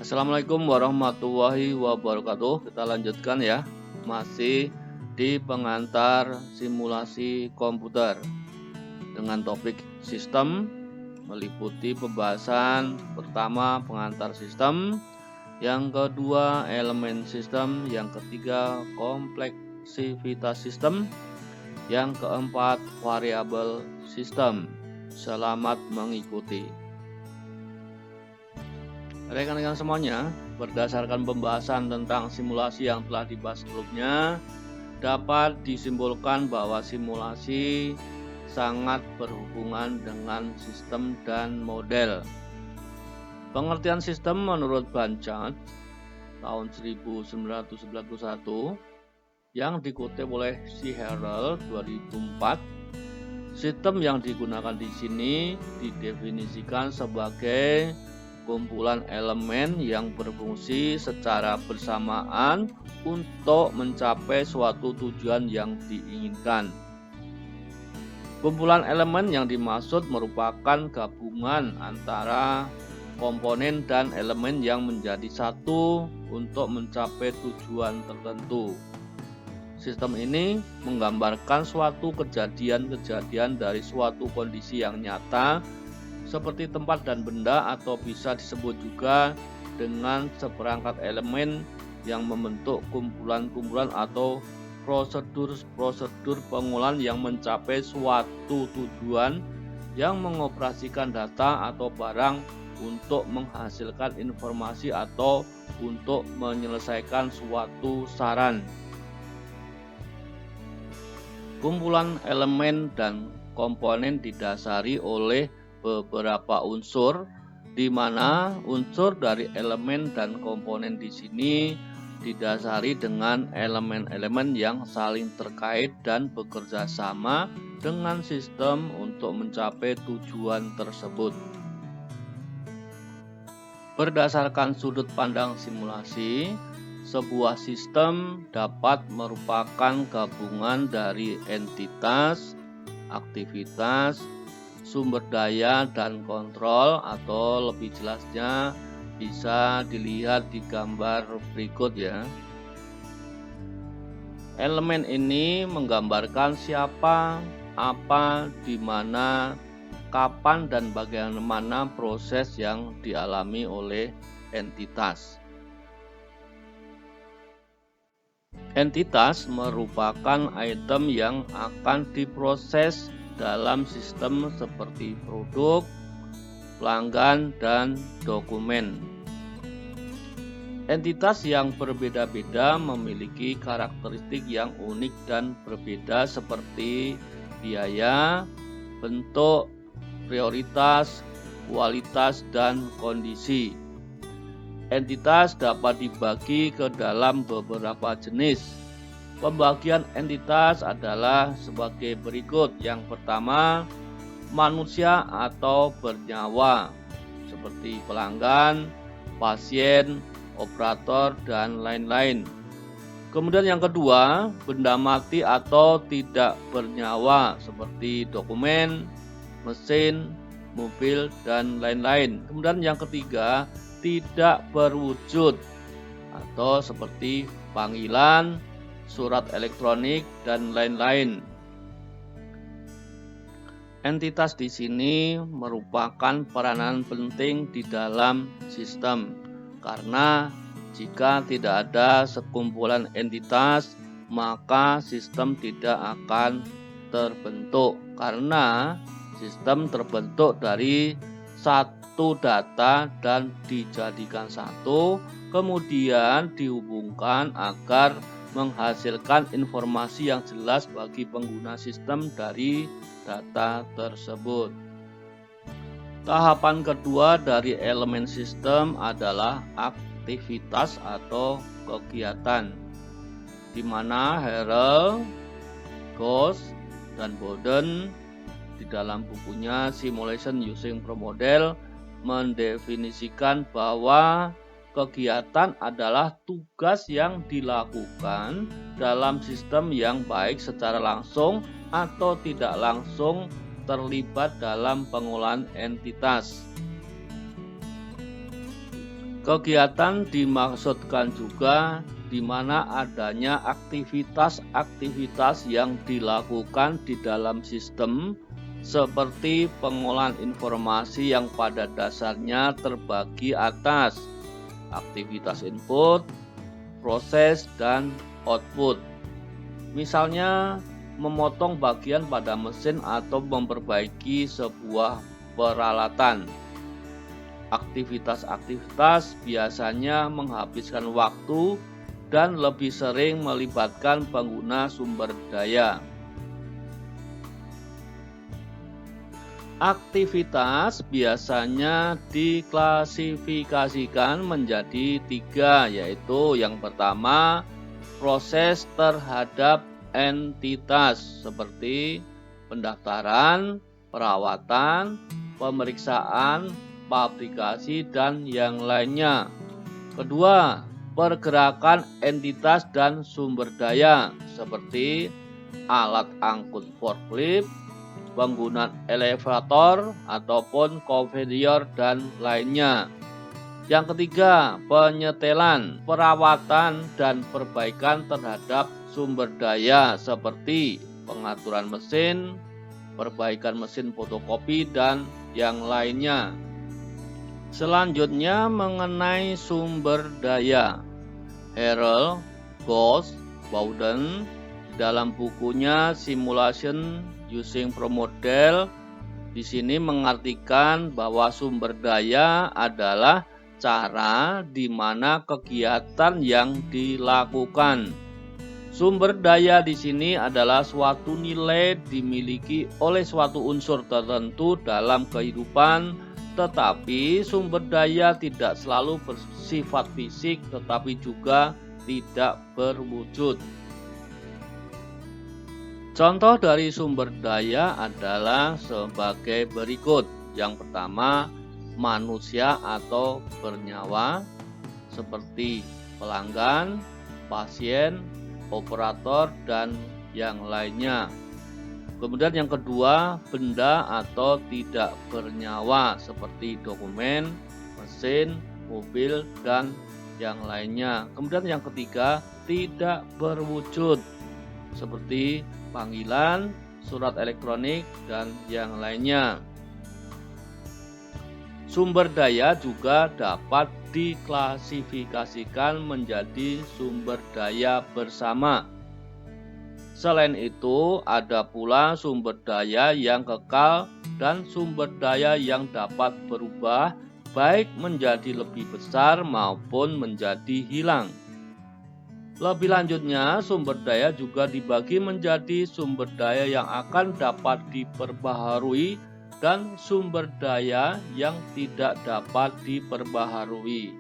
Assalamualaikum warahmatullahi wabarakatuh. Kita lanjutkan ya, masih di pengantar simulasi komputer dengan topik sistem, meliputi pembahasan pertama pengantar sistem, yang kedua elemen sistem, yang ketiga kompleksivitas sistem, yang keempat variabel sistem. Selamat mengikuti. Rekan-rekan semuanya, berdasarkan pembahasan tentang simulasi yang telah dibahas sebelumnya, dapat disimpulkan bahwa simulasi sangat berhubungan dengan sistem dan model. Pengertian sistem menurut Blanchard tahun 1991 yang dikutip oleh C. Harrell 2004, sistem yang digunakan di sini didefinisikan sebagai kumpulan elemen yang berfungsi secara bersamaan untuk mencapai suatu tujuan yang diinginkan. Kumpulan elemen yang dimaksud merupakan gabungan antara komponen dan elemen yang menjadi satu untuk mencapai tujuan tertentu. Sistem ini menggambarkan suatu kejadian-kejadian dari suatu kondisi yang nyata, seperti tempat dan benda, atau bisa disebut juga dengan seperangkat elemen yang membentuk kumpulan-kumpulan atau prosedur-prosedur pengolahan yang mencapai suatu tujuan, yang mengoperasikan data atau barang untuk menghasilkan informasi atau untuk menyelesaikan suatu saran. Kumpulan elemen dan komponen didasari oleh beberapa unsur, di mana unsur dari elemen dan komponen di sini didasari dengan elemen-elemen yang saling terkait dan bekerja sama dengan sistem untuk mencapai tujuan tersebut. Berdasarkan sudut pandang simulasi, sebuah sistem dapat merupakan gabungan dari entitas, aktivitas, sumber daya, dan kontrol, atau lebih jelasnya bisa dilihat di gambar berikut ya. Elemen ini menggambarkan siapa, apa, di mana, kapan, dan bagaimana proses yang dialami oleh entitas. Entitas merupakan item yang akan diproses dalam sistem seperti produk, pelanggan, dan dokumen. Entitas yang berbeda-beda memiliki karakteristik yang unik dan berbeda seperti biaya, bentuk, prioritas, kualitas, dan kondisi. Entitas dapat dibagi ke dalam beberapa jenis. Pembagian entitas adalah sebagai berikut. Yang pertama, manusia atau bernyawa, seperti pelanggan, pasien, operator, dan lain-lain. Kemudian yang kedua, benda mati atau tidak bernyawa, seperti dokumen, mesin, mobil, dan lain-lain. Kemudian yang ketiga, tidak berwujud, atau seperti panggilan, surat elektronik, dan lain-lain. Entitas di sini merupakan peranan penting di dalam sistem, karena jika tidak ada sekumpulan entitas, maka sistem tidak akan terbentuk, karena sistem terbentuk dari satu data dan dijadikan satu, kemudian dihubungkan agar menghasilkan informasi yang jelas bagi pengguna sistem dari data tersebut. Tahapan kedua dari elemen sistem adalah aktivitas atau kegiatan, di mana Harrell, Ghosh, dan Bowden di dalam bukunya Simulation Using Pro Model mendefinisikan bahwa kegiatan adalah tugas yang dilakukan dalam sistem yang baik secara langsung atau tidak langsung terlibat dalam pengolahan entitas. Kegiatan dimaksudkan juga di mana adanya aktivitas-aktivitas yang dilakukan di dalam sistem seperti pengolahan informasi yang pada dasarnya terbagi atas aktivitas input, proses, dan output. Misalnya memotong bagian pada mesin atau memperbaiki sebuah peralatan. Aktivitas-aktivitas biasanya menghabiskan waktu dan lebih sering melibatkan pengguna sumber daya. Aktivitas biasanya diklasifikasikan menjadi 3, yaitu yang pertama, proses terhadap entitas seperti pendaftaran, perawatan, pemeriksaan, pabrikasi, dan yang lainnya. Kedua, pergerakan entitas dan sumber daya seperti alat angkut forklift, penggunaan elevator ataupun konveyor dan lainnya. Yang ketiga, penyetelan, perawatan, dan perbaikan terhadap sumber daya seperti pengaturan mesin, perbaikan mesin fotokopi, dan yang lainnya. Selanjutnya mengenai sumber daya. Harold Ghosh Bowden dalam bukunya Simulation Using Pro Model di sini mengartikan bahwa sumber daya adalah cara di mana kegiatan yang dilakukan. Sumber daya di sini adalah suatu nilai dimiliki oleh suatu unsur tertentu dalam kehidupan, tetapi sumber daya tidak selalu bersifat fisik tetapi juga tidak berwujud. Contoh dari sumber daya adalah sebagai berikut. Yang pertama, manusia atau bernyawa seperti pelanggan, pasien, operator, dan yang lainnya. Kemudian yang kedua, benda atau tidak bernyawa seperti dokumen, mesin, mobil, dan yang lainnya. Kemudian yang ketiga, tidak berwujud seperti panggilan, surat elektronik, dan yang lainnya. Sumber daya juga dapat diklasifikasikan menjadi sumber daya bersama. Selain itu, ada pula sumber daya yang kekal dan sumber daya yang dapat berubah, baik menjadi lebih besar maupun menjadi hilang. Lebih lanjutnya, sumber daya juga dibagi menjadi sumber daya yang akan dapat diperbaharui dan sumber daya yang tidak dapat diperbaharui.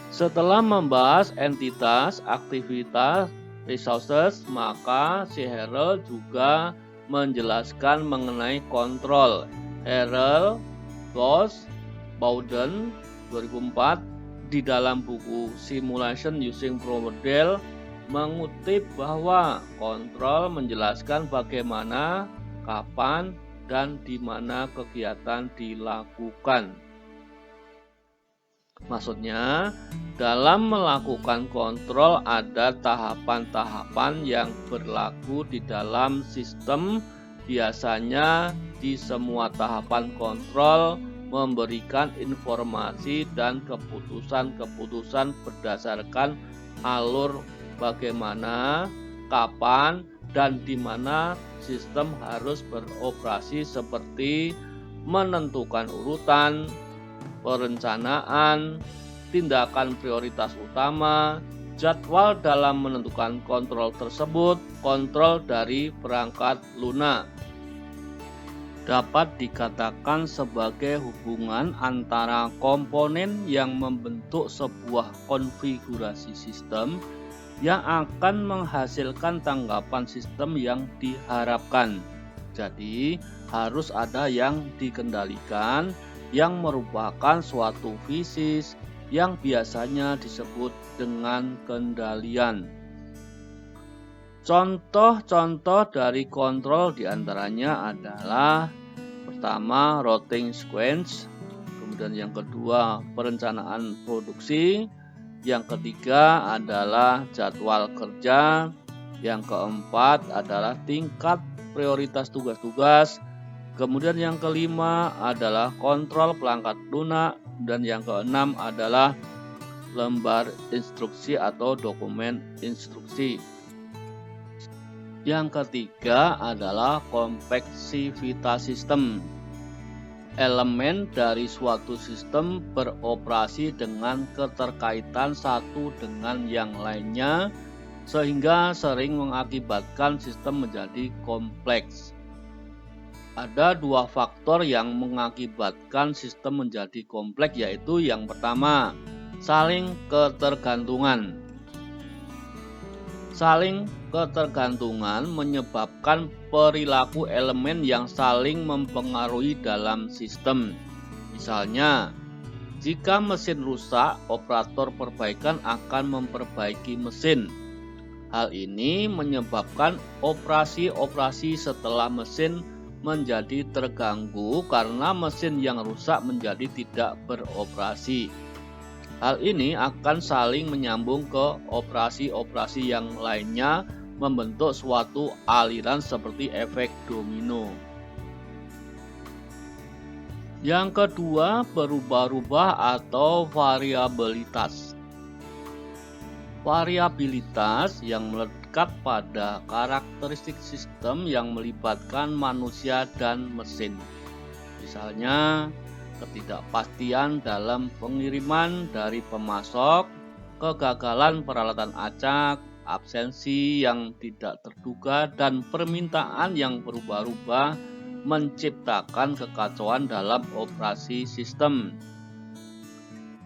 Setelah membahas entitas, aktivitas, resources, maka si Harold juga menjelaskan mengenai kontrol. Harold Ghosh Bowden 2004 di dalam buku Simulation Using Pro Model mengutip bahwa kontrol menjelaskan bagaimana, kapan, dan di mana kegiatan dilakukan. Maksudnya, dalam melakukan kontrol ada tahapan-tahapan yang berlaku di dalam sistem. Biasanya di semua tahapan kontrol memberikan informasi dan keputusan-keputusan berdasarkan alur bagaimana, kapan, dan di mana sistem harus beroperasi seperti menentukan urutan, perencanaan, tindakan prioritas utama, jadwal dalam menentukan kontrol tersebut, kontrol dari perangkat lunak. Dapat dikatakan sebagai hubungan antara komponen yang membentuk sebuah konfigurasi sistem yang akan menghasilkan tanggapan sistem yang diharapkan. Jadi, harus ada yang dikendalikan yang merupakan suatu fisis yang biasanya disebut dengan kendalian. Contoh-contoh dari kontrol diantaranya adalah pertama routing sequence, kemudian yang kedua perencanaan produksi, yang ketiga adalah jadwal kerja, yang keempat adalah tingkat prioritas tugas-tugas, kemudian yang kelima adalah kontrol perangkat lunak, dan yang keenam adalah lembar instruksi atau dokumen instruksi. Yang ketiga adalah kompleksivitas sistem. Elemen dari suatu sistem beroperasi dengan keterkaitan satu dengan yang lainnya, sehingga sering mengakibatkan sistem menjadi kompleks. Ada dua faktor yang mengakibatkan sistem menjadi kompleks, yaitu yang pertama, saling ketergantungan. Saling ketergantungan menyebabkan perilaku elemen yang saling mempengaruhi dalam sistem. Misalnya, jika mesin rusak, operator perbaikan akan memperbaiki mesin. Hal ini menyebabkan operasi-operasi setelah mesin menjadi terganggu karena mesin yang rusak menjadi tidak beroperasi. Hal ini akan saling menyambung ke operasi-operasi yang lainnya, membentuk suatu aliran seperti efek domino. Yang kedua, berubah-ubah atau variabilitas. Variabilitas yang melekat pada karakteristik sistem yang melibatkan manusia dan mesin. Misalnya, ketidakpastian dalam pengiriman dari pemasok, kegagalan peralatan acak, absensi yang tidak terduga, dan permintaan yang berubah-ubah menciptakan kekacauan dalam operasi sistem.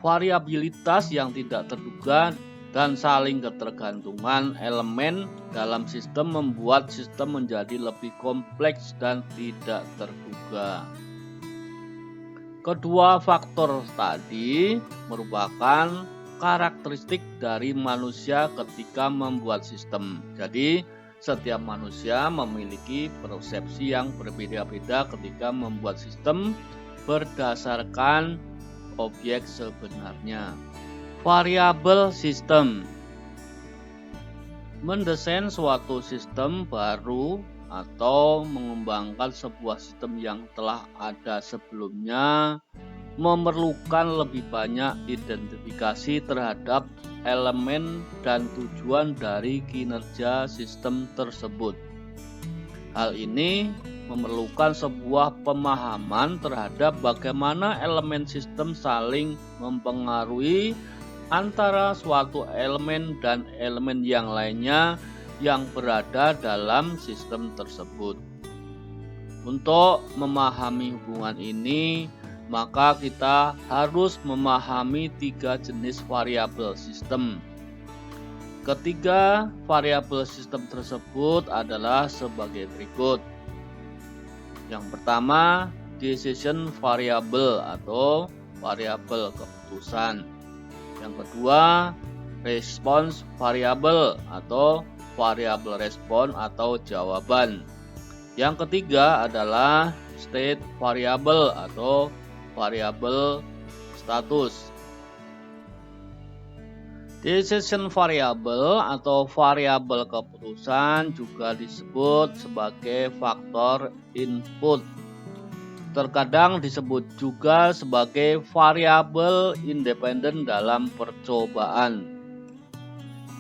Variabilitas yang tidak terduga dan saling ketergantungan elemen dalam sistem membuat sistem menjadi lebih kompleks dan tidak terduga. Kedua faktor tadi merupakan karakteristik dari manusia ketika membuat sistem. Jadi, setiap manusia memiliki persepsi yang berbeda-beda ketika membuat sistem berdasarkan objek sebenarnya. Variabel sistem. Mendesain suatu sistem baru atau mengembangkan sebuah sistem yang telah ada sebelumnya memerlukan lebih banyak identifikasi terhadap elemen dan tujuan dari kinerja sistem tersebut. Hal ini memerlukan sebuah pemahaman terhadap bagaimana elemen sistem saling mempengaruhi antara suatu elemen dan elemen yang lainnya yang berada dalam sistem tersebut. Untuk memahami hubungan ini, maka kita harus memahami tiga jenis variabel sistem. Ketiga variabel sistem tersebut adalah sebagai berikut. Yang pertama, decision variable atau variabel keputusan. Yang kedua, response variable atau variabel respon atau jawaban. Yang ketiga adalah state variable atau variabel status. Decision variable atau variabel keputusan juga disebut sebagai faktor input. Terkadang disebut juga sebagai variabel independen dalam percobaan.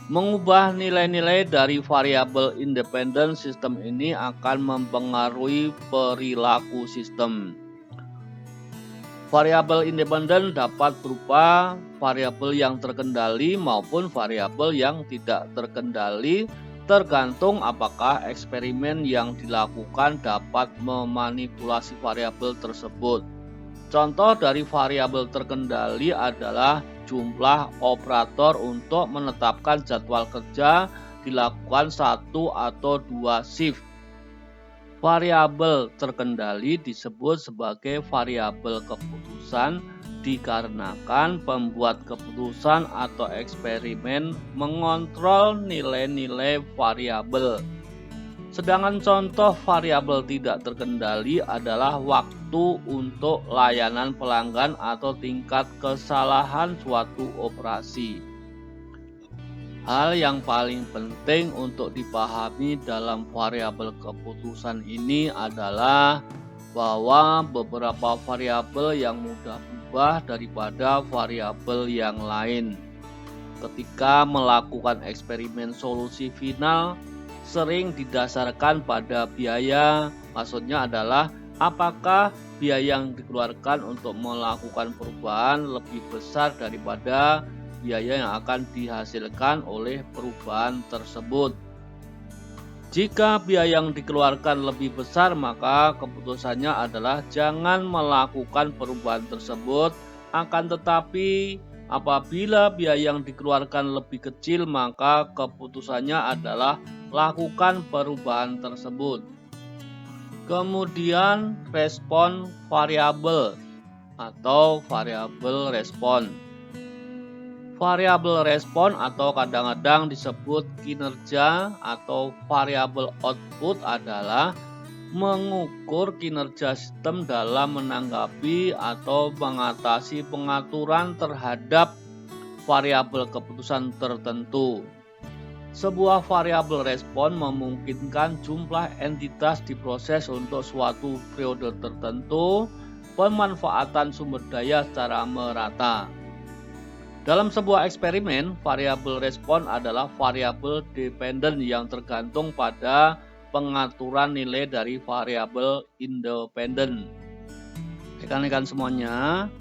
Mengubah nilai-nilai dari variabel independen sistem ini akan mempengaruhi perilaku sistem. Variabel independen dapat berupa variabel yang terkendali maupun variabel yang tidak terkendali, tergantung apakah eksperimen yang dilakukan dapat memanipulasi variabel tersebut. Contoh dari variabel terkendali adalah jumlah operator untuk menetapkan jadwal kerja dilakukan 1 atau 2 shift. Variabel terkendali disebut sebagai variabel keputusan dikarenakan pembuat keputusan atau eksperimen mengontrol nilai-nilai variabel. Sedangkan contoh variabel tidak terkendali adalah waktu tertentu untuk layanan pelanggan atau tingkat kesalahan suatu operasi. Hal yang paling penting untuk dipahami dalam variabel keputusan ini adalah bahwa beberapa variabel yang mudah berubah daripada variabel yang lain. Ketika melakukan eksperimen solusi final, sering didasarkan pada biaya. Maksudnya adalah apakah biaya yang dikeluarkan untuk melakukan perubahan lebih besar daripada biaya yang akan dihasilkan oleh perubahan tersebut. Jika biaya yang dikeluarkan lebih besar, maka keputusannya adalah jangan melakukan perubahan tersebut. Akan tetapi apabila biaya yang dikeluarkan lebih kecil, maka keputusannya adalah lakukan perubahan tersebut. Kemudian respon variabel atau variabel respon. Variabel respon atau kadang-kadang disebut kinerja atau variabel output adalah mengukur kinerja sistem dalam menanggapi atau mengatasi pengaturan terhadap variabel keputusan tertentu. Sebuah variabel respon memungkinkan jumlah entitas diproses untuk suatu periode tertentu, pemanfaatan sumber daya secara merata. Dalam sebuah eksperimen, variabel respon adalah variabel dependen yang tergantung pada pengaturan nilai dari variabel independen. Rekan-rekan semuanya,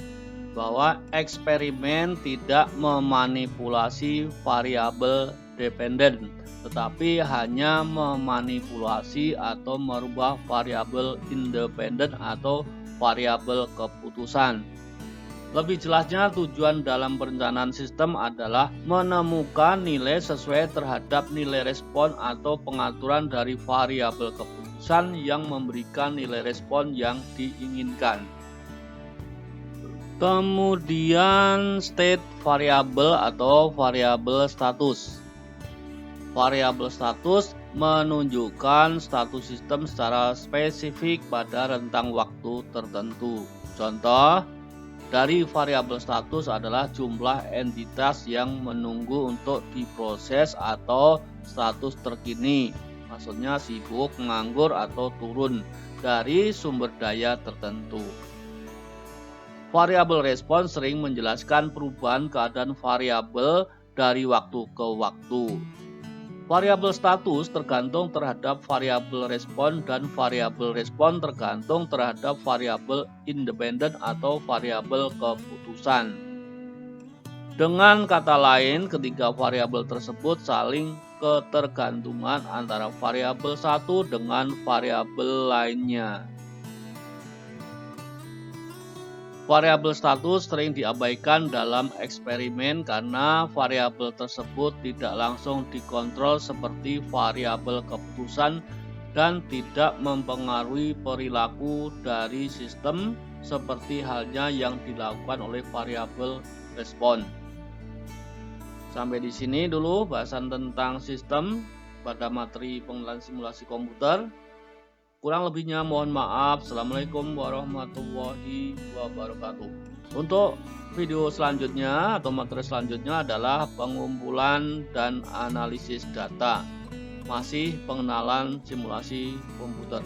bahwa eksperimen tidak memanipulasi variabel dependen, tetapi hanya memanipulasi atau merubah variabel independen atau variabel keputusan. Lebih jelasnya, tujuan dalam perencanaan sistem adalah menemukan nilai sesuai terhadap nilai respon atau pengaturan dari variabel keputusan yang memberikan nilai respon yang diinginkan. Kemudian state variable atau variabel status. Variabel status menunjukkan status sistem secara spesifik pada rentang waktu tertentu. Contoh dari variabel status adalah jumlah entitas yang menunggu untuk diproses atau status terkini. Maksudnya sibuk, nganggur, atau turun dari sumber daya tertentu. Variabel respon sering menjelaskan perubahan keadaan variabel dari waktu ke waktu. Variabel status tergantung terhadap variabel respon dan variabel respon tergantung terhadap variabel independen atau variabel keputusan. Dengan kata lain, ketiga variabel tersebut saling ketergantungan antara variabel satu dengan variabel lainnya. Variabel status sering diabaikan dalam eksperimen karena variabel tersebut tidak langsung dikontrol seperti variabel keputusan dan tidak mempengaruhi perilaku dari sistem seperti halnya yang dilakukan oleh variabel respon. Sampai di sini dulu bahasan tentang sistem pada materi pengenalan simulasi komputer. Kurang lebihnya mohon maaf. Assalamualaikum warahmatullahi wabarakatuh. Untuk video selanjutnya atau materi selanjutnya adalah pengumpulan dan analisis data. Masih pengenalan simulasi komputer.